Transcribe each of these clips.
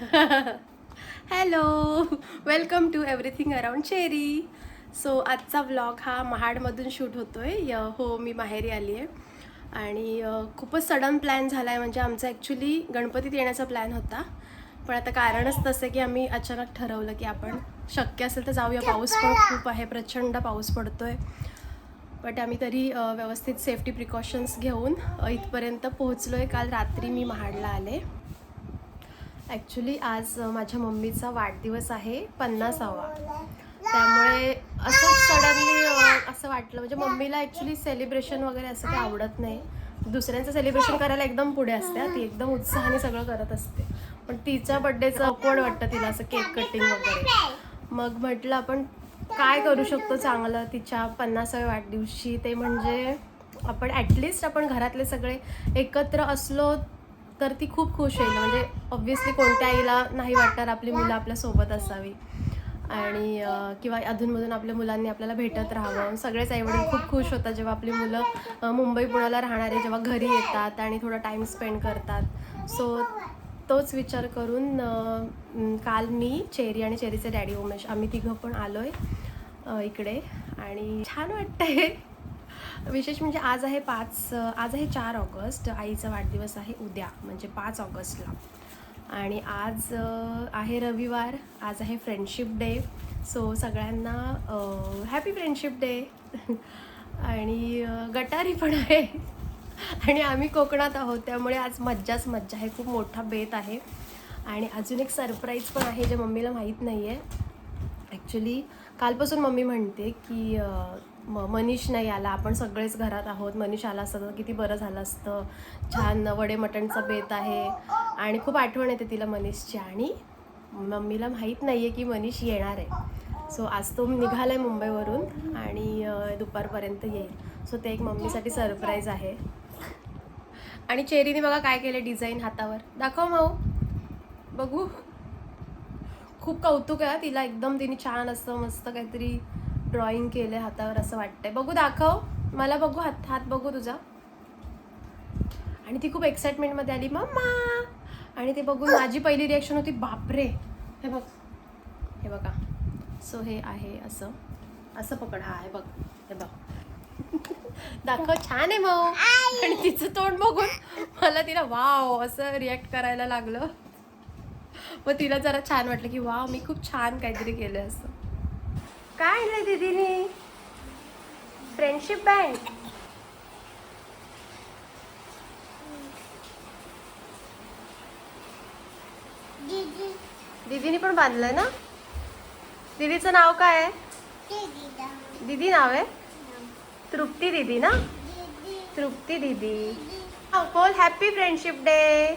Hello, welcome to everything around Cherry. So आजचा vlog हा महाडमधून शूट होतोय. हो, मी माहेरी आली आहे आणि खूपच सडन प्लॅन झाला आहे. म्हणजे आमचा ॲक्च्युली गणपतीत येण्याचा प्लॅन होता, पण आता कारणच तसं की आम्ही अचानक ठरवलं की आपण शक्य असेल तर जाऊया. पाऊस पण खूप आहे, प्रचंड पाऊस पडतोय. बट आम्ही तरी व्यवस्थित सेफ्टी प्रिकॉशन्स घेऊन इथपर्यंत पोहोचलो आहे. काल रात्री मी महाडला आले. ॲक्च्युली आज माझ्या मम्मीचा वाढदिवस आहे 50वा. त्यामुळे असं सडनली असं वाटलं. म्हणजे मम्मीला ॲक्च्युली सेलिब्रेशन वगैरे असं काही आवडत नाही. दुसऱ्यांचं सेलिब्रेशन करायला एकदम पुढे असते. ती एकदम उत्साहाने सगळं करत असते. पण तिच्या बड्डेचं ऑकवर्ड वाटतं तिला, असं केक कटिंग वगैरे. मग म्हटलं आपण काय करू शकतो चांगलं तिच्या 50व्या वाढदिवशी. ते म्हणजे आपण ॲटलिस्ट आपण घरातले सगळे एकत्र असलो तर ती खूप खुश होईल. म्हणजे ऑब्व्हियसली कोणत्या आईला नाही वाटणार आपली मुलं आपल्यासोबत असावी आणि किंवा अधूनमधून आपल्या मुलांनी आपल्याला भेटत राहावं. सगळेच आईवडील खूप खुश होतात जेव्हा आपली मुलं मुंबई पुण्याला राहणारे जेव्हा घरी येतात आणि थोडा टाईम स्पेंड करतात. सो तोच विचार करून काल मी, चेरी आणि चेरीचे डॅडी उमेश आम्ही तिघं पण आलो आहे इकडे आणि छान वाटतं आहे. विशेष म्हणजे आज आहे 4 ऑगस्ट. आईचा वाढदिवस आहे उद्या, म्हणजे 5 ऑगस्टला. आणि आज आहे रविवार. आज आहे फ्रेंडशिप डे. सो सगळ्यांना हॅपी फ्रेंडशिप डे. आणि गटारी पण आहे. आणि आम्ही कोकणात आहोत त्यामुळे आज मज्जाच मज्जा आहे. खूप मोठा बेत आहे. आणि अजून एक सरप्राईज पण आहे जे मम्मीला माहीत नाही आहे. ॲक्च्युली कालपासून मम्मी म्हणते की मनीष नाही आला, आपण सगळेच घरात आहोत, मनीष आला असतं तर किती बरं झालं असतं. छान वडे मटणचा बेत आहे आणि खूप आठवण येते तिला मनीषची. आणि मम्मीला माहीत नाही आहे की मनीष येणार आहे. सो आज तो निघाला आहे मुंबईवरून आणि दुपारपर्यंत येईल. सो ते एक मम्मीसाठी सरप्राईज आहे. आणि चेरीने बघा काय केलं डिझाईन हातावर. दाखव माऊ, बघू. खूप कौतुक आहे तिला. एकदम तिने छान असं मस्त काहीतरी ड्रॉइंग केलं आहे हातावर असं वाटतंय. बघू, दाखव मला, बघू हात बघू तुझा. आणि ती खूप एक्साइटमेंटमध्ये आली मम्मा. आणि ते बघून माझी पहिली रिॲक्शन होती बापरे. हे बघ, हे बघा. सो हे आहे असं असं पकड. हा, हे बघ, हे बघ. दाखव, छान आहे मग. आणि तिचं तोंड बघून मला तिला वाव असं रिॲक्ट करायला लागलं. मग तिला जरा छान वाटलं की वाव मी खूप छान काहीतरी केलं असं. काय आणलंय दीदीने? Friendship band. दीदीने पण बांधलंय ना. दीदीचं नाव काय आहे? दीदी नाव आहे तृप्ती दीदी ना. तृप्ती दीदी. बोल हॅपी फ्रेंडशिप डे.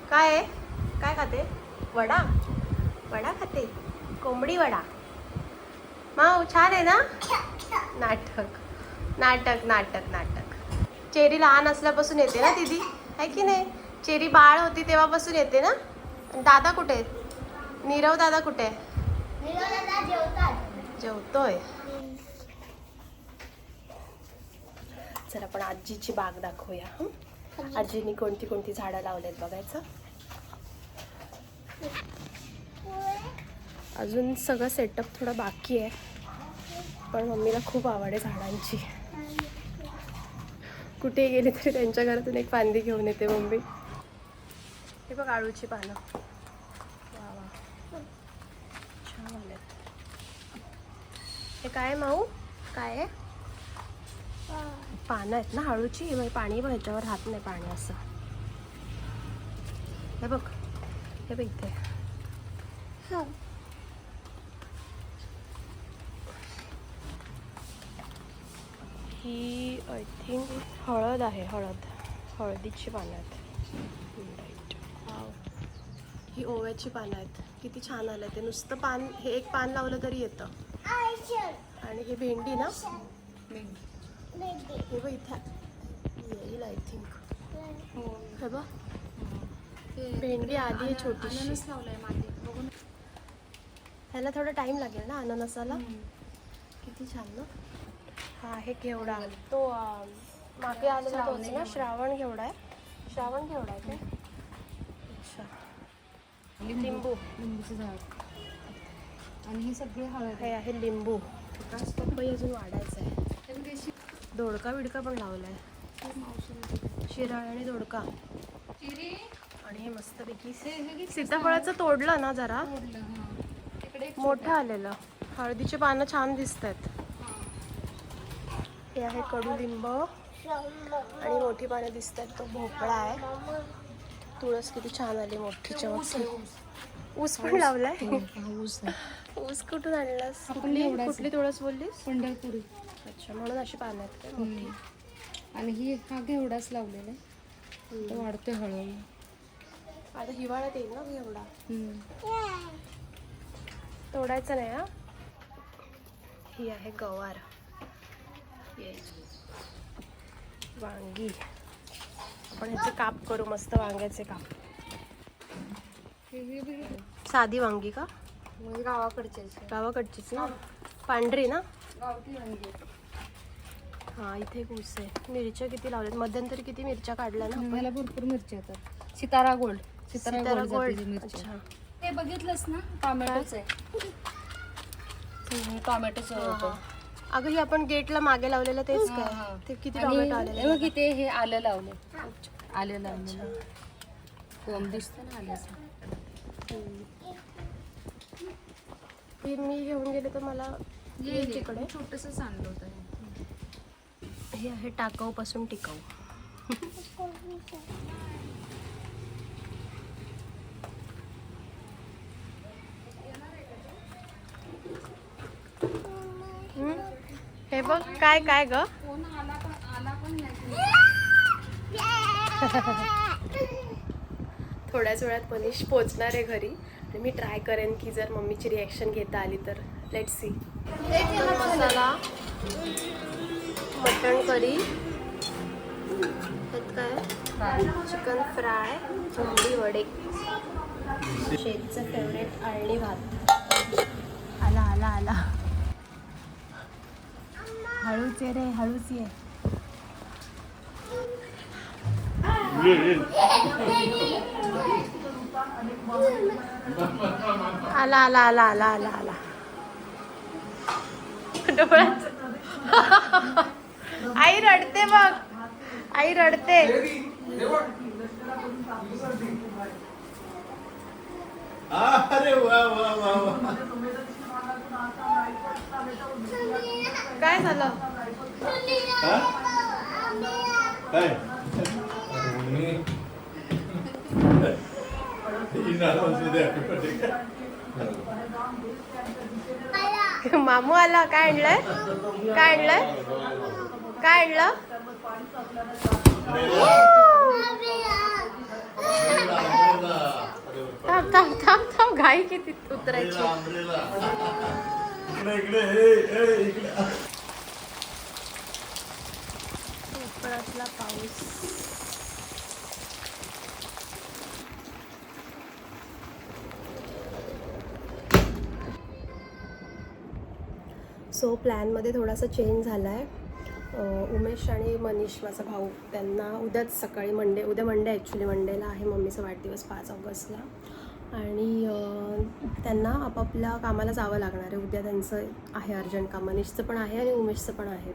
काय आहे? काय खाते? वडा. वडा खाते, कोंबडी वडा. माऊ छान आहे ना. नाटक नाटक नाटक नाटक. चेरी लहान असल्यापासून येते ना दीदी, आहे की नाही? चेरी बाळ होती तेव्हापासून येते ना. दादा कुठे आहेत? नीरव दादा कुठे आहे? जेवतोय. चला आपण आजीची बाग दाखवूया. आजीनी कोणती कोणती झाडं लावलेत बघायचं. अजून सगळं सेटअप थोडं बाकी आहे, पण मम्मीला खूप आवड आहे झाडांची. कुठे गेली तरी त्यांच्या घरातून एक फांदी घेऊन येते मम्मी. हे बघ आळूची पानं. वा वा, छान आलेत. हे काय माऊ? काय आहे? पानं आहेत ना आळूची. हे पाणी बघ, ह्याच्यावर राहत नाही पाणी असं. हे बघ, हे बघ इथे. ही आय थिंक हळद आहे. हळदीची पानं आहेत. राईट. ही ओव्याची पानं आहेत. किती छान आलं ते. नुसतं पान, हे एक पान लावलं तरी येतं. आणि हे भेंडी ना. हे बघ इथे येईल आय थिंक. हे बघ भेंडी आली आहे छोटीशी. ह्याला थोडा टाइम लागेल ना अननसाला. किती छान ना. हा आहे घेवडा. तो मागे आलेला तोच ना. श्रावण घेवडा आहे. श्रावण घेवडा आहे काय? अच्छा. लिंबू. लिंबूचं झाड. आणि हे सगळे हळद हे आहे लिंबू. पपई अजून वाढायचं आहे. दोडका बिडका पण लावलाय. शिराळ आणि दोडका. आणि हे मस्तपैकी सीताफळाचं तोडलं ना जरा, मोठं आलेलं. हळदीचे पानं छान दिसत आहेत. हे आहे कडुलिंब आणि मोठी पानं दिसत आहेत. तो भोपळा आहे. तुळस किती छान आली मोठी चमकती. ऊस पण लावलाय. ऊस कुठून आणलास? कुठली तुळस बोललीस? पंढरपुरी. अच्छा, म्हणून अशी पानं आहेत काय मोठी. आणि ही हा घेवडाच लावलेला आहे. तो वाढतोय हळूहळू. आता हिवाळ्यात येईल ना घेवडा. तोडायचं नाही हा. ही आहे गवार. वांगी. आपण ह्याचे काप करू मस्त. वांग्याचे काप. साधी वांगी का? गावाकडचीच ना. पांढरी ना. हा इथे एक ऊस आहे. मिरच्या किती लावल्यात? मध्यंतरी किती मिरच्या काढल्या ना. मला भरपूर मिरची येतात. सितारा गोल्ड. सितारा गोल्ड. अच्छा. हे बघितलंस ना, टोमॅटोच आहे. टोमॅटोच होतं. अगं ही आपण गेटला मागे लावलेलं तेच काय? ते किती टोमॅटो आलेले बघ इथे हे आलं लावलं. आलं लावलं. कोंब दिसतं ना आल्याचं. मी घेऊन गेले तर मला तिकडे छोटंसंच आणलं होतं. हे आहे टाकाऊ पासून टिकाऊ. हे बघ काय काय ग. थोड्याच वेळात मनीष पोचणार आहे घरी आणि मी ट्राय करेन की जर मम्मीची रिॲक्शन घेता आली तर. Let's see. मसाला, मटण करी, त्यात काय चिकन फ्राय, कोंबडी वडे, शेरीचं फेवरेट आळणी भात. आला आला आला. हळूच ये रे, हळूच ये. आला आला आला आला आला आला. डोळ्यात आई रडते बघ. आई रडते. अरे वा वा वा वा. काय झालं? काय मामू आला. काय आणलंय? काय आणलंय? काय आणलं? थांब थांब थांब थांब. घाई किती उतरायची. कोकणातला पाऊस. सो प्लॅनमध्ये थोडासा चेंज झाला आहे. उमेश आणि मनीष माझा भाऊ त्यांना उद्याच सकाळी उद्या मंडे ॲक्च्युली मंडेला आहे मम्मीचा वाढदिवस 5 ऑगस्टला. आणि त्यांना आपापल्या कामाला जावं लागणार आहे. उद्या त्यांचं आहे अर्जंट काम. मनीषचं पण आहे आणि उमेशचं पण आहे.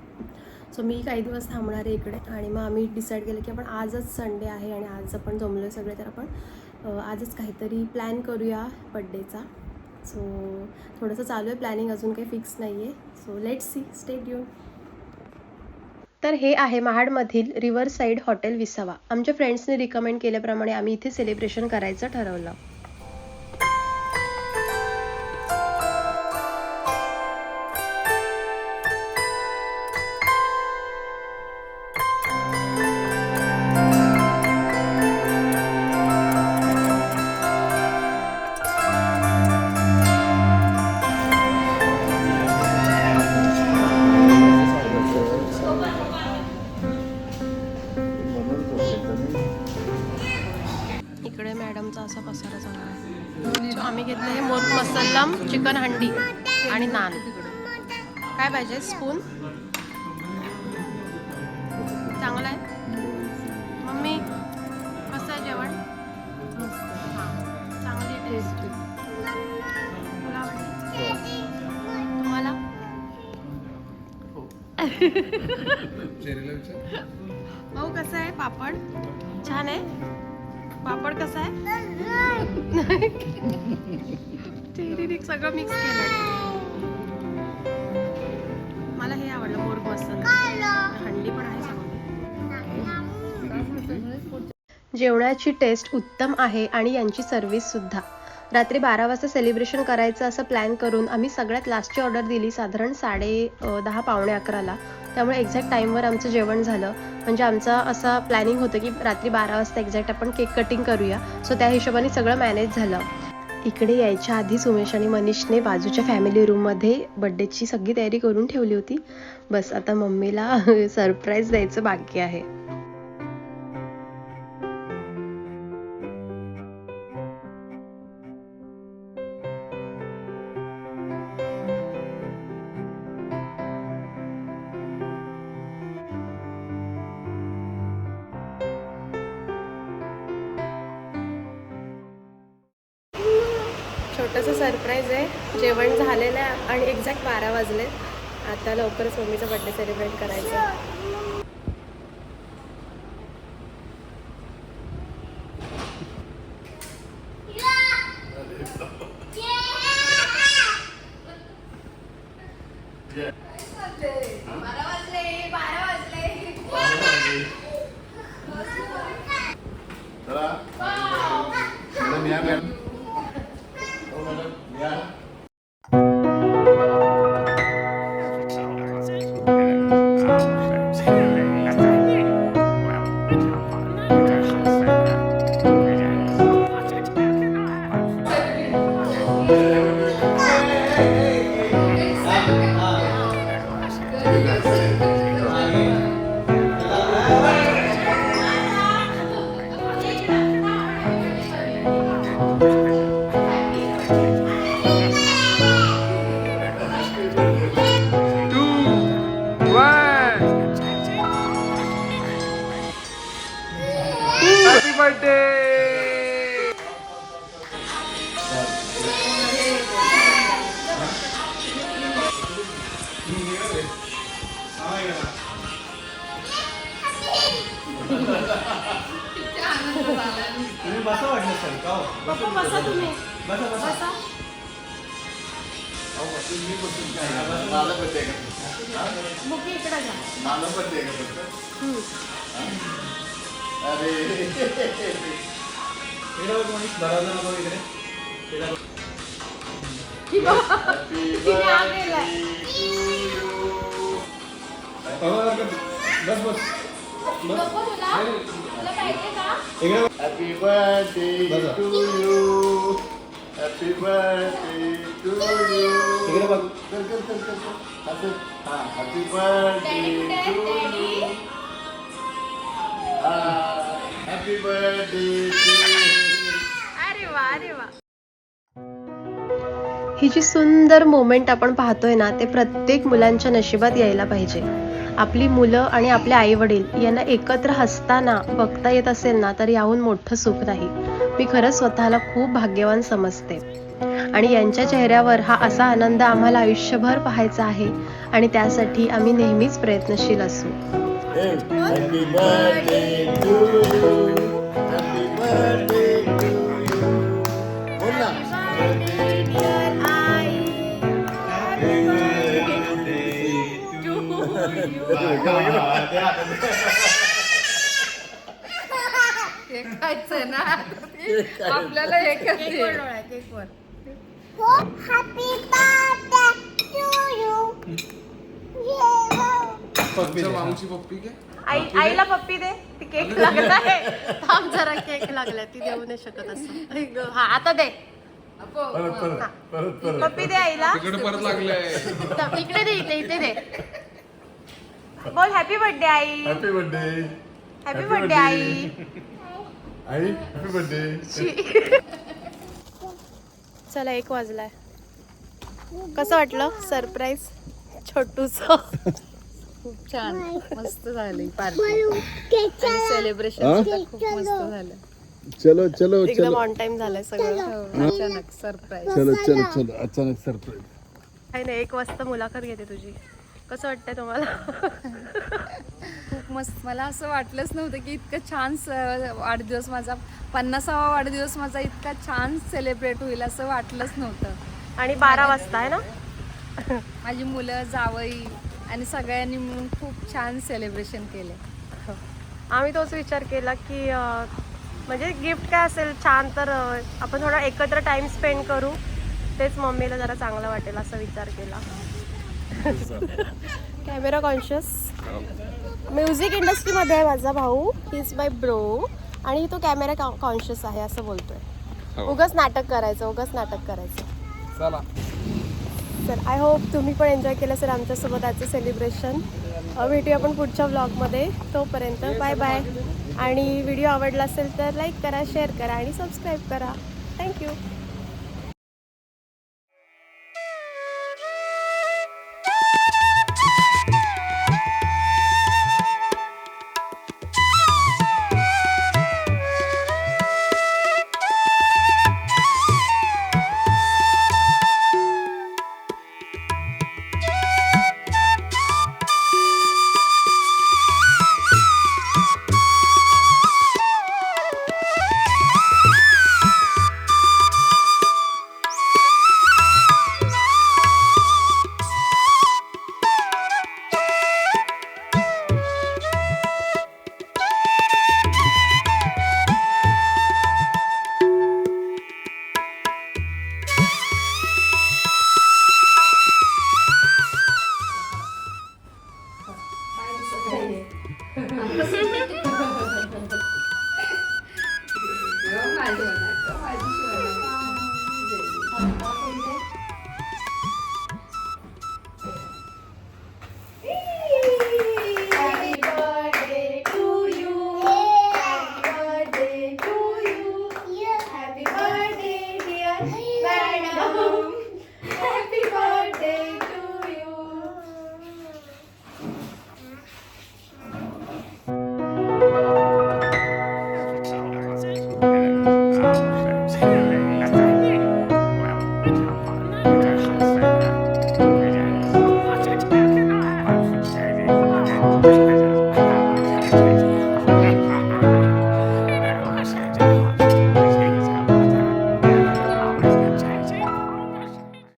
सो मी काही दिवस थांबणार आहे इकडे. आणि मग आम्ही डिसाईड केलं की आपण आजच संडे आहे आणि आज आपण जमलो आहे सगळे तर आपण आजच काहीतरी प्लॅन करूया बड्डेचा. सो थोडंसं चालू आहे प्लॅनिंग. अजून काही फिक्स नाही आहे. So let's see. Stay tune. तर हे आहे महाडमधील रिव्हर साईड हॉटेल विसावा. आमच्या फ्रेंड्सने रिकमेंड केल्याप्रमाणे आम्ही इथे सेलिब्रेशन करायचं ठरवलं. इकडे मॅडमचा असा पसारा कोलम चिकन हंडी आणि नान. काय पाहिजे? स्पून. चांगलं आहे मम्मी. कसं आहे जेवण? चांगली टेस्ट. तुला आवडली? तुम्हाला? भाऊ कसं आहे पापड? छान आहे पापड. कसं आहे? चेरीने सगळं मिक्स केलं. मला हे आवडलं मोर मसाला. हंडी पण आहे सगळं. जेवणाची टेस्ट उत्तम आहे आणि यांची सर्व्हिस सुद्धा. रात्री 12 वाजता सेलिब्रेशन करायचं असं प्लॅन करून आम्ही सगळ्यात लास्टची ऑर्डर दिली साधारण 10:30 पावणे 11ला. त्यामुळे एक्झॅक्ट टाईमवर आमचं जेवण झालं. म्हणजे आमचा असा प्लॅनिंग होतं की रात्री 12 वाजता एक्झॅक्ट आपण केक कटिंग करूया. सो त्या हिशोबाने सगळं मॅनेज झालं. इकडे यायच्या आधीच उमेश आणि मनीषने बाजूच्या फॅमिली रूममध्ये बड्डेची सगळी तयारी करून ठेवली होती. बस आता मम्मीला सरप्राईज द्यायचं बाकी आहे. छोटंसं सरप्राईज आहे. जेवण झालेलं आहे आणि एक्झॅक्ट 12 वाजले. आता लवकरच मम्मीचा बर्थडे सेलिब्रेट करायचा. तुम्ही बसा वाटलं सर का? बसा तुम्ही. बसा. मला पण दे का? बुकी इकडे जा. मला पण दे का? अरे Happy birthday to you. Happy birthday to you. Happy birthday to you. Happy birthday to you. अरे वा अरे वा. ही जी सुंदर मोमेंट आपण पाहतोय ना, ते प्रत्येक मुलांच्या नशिबात यायला पाहिजे. आपली मुलं आणि आपले आई वडील यांना एकत्र हसताना बघता येत असेल ना, तर याहून मोठं सुख नाही. मी खरंच स्वतःला खूप भाग्यवान समजते आणि यांच्या चेहऱ्यावर हा असा आनंद आम्हाला आयुष्यभर पाहायचा आहे आणि त्यासाठी आम्ही नेहमीच प्रयत्नशील असू. Happy birthday to you. Happy birthday to you. बोल ना. ना आपल्याला हे आईला पप्पी दे. ती केक लागलाय. थांब जरा, केक लागलाय. ती देऊ नाही शकत असं. हा आता दे. पप्पी दे आईला. परत लागलंय. इकडे दे, इथे दे. बोल हॅपी बर्थडे आई. Happy birthday. हॅपी बर्थडे आई. आई हॅपी बर्थडे. चला 1 वाजलाय. कसं वाटलं सरप्राईज छोटूस? खूप छान मस्त झाली पार्टी सेलिब्रेशन खूप मस्त झालं. चलो चलो एकदम चलो ऑन टाइम झालंय सगळं. हो, अचानक सरप्राईज. चलो चलो चलो अचानक सरप्राईज. काही नाही, 1 वाजता मुलाखत घेते तुझी. कसं वाटतंय तुम्हाला? खूप मस्त. मला असं वाटलंच नव्हतं की इतकं छान वाढदिवस माझा 50वा वाढदिवस माझा इतका छान सेलिब्रेट होईल असं वाटलंच नव्हतं. आणि 12 वाजता आहे ना? माझी मुलं जावई आणि सगळ्यांनी मिळून खूप छान सेलिब्रेशन केले. आम्ही तोच विचार केला की म्हणजे गिफ्ट काय असेल छान तर आपण थोडा एकत्र टाइम स्पेंड करू, तेच मम्मीला जरा चांगलं वाटेल असा विचार केला. Camera conscious. म्युझिक इंडस्ट्रीमध्ये आहे माझा भाऊ, ही इज माय ब्रो, आणि तो कॅमेरा कॉन्शियस आहे असं बोलतोय. उगाच नाटक करायचं. चला. तर आय होप तुम्ही पण एन्जॉय केलं असेल आमच्यासोबत आजचं सेलिब्रेशन. भेटूया आपण पुढच्या व्लॉगमध्ये. तोपर्यंत बाय बाय. आणि व्हिडिओ आवडला असेल तर लाईक करा, शेअर करा आणि सबस्क्राईब करा. थँक्यू.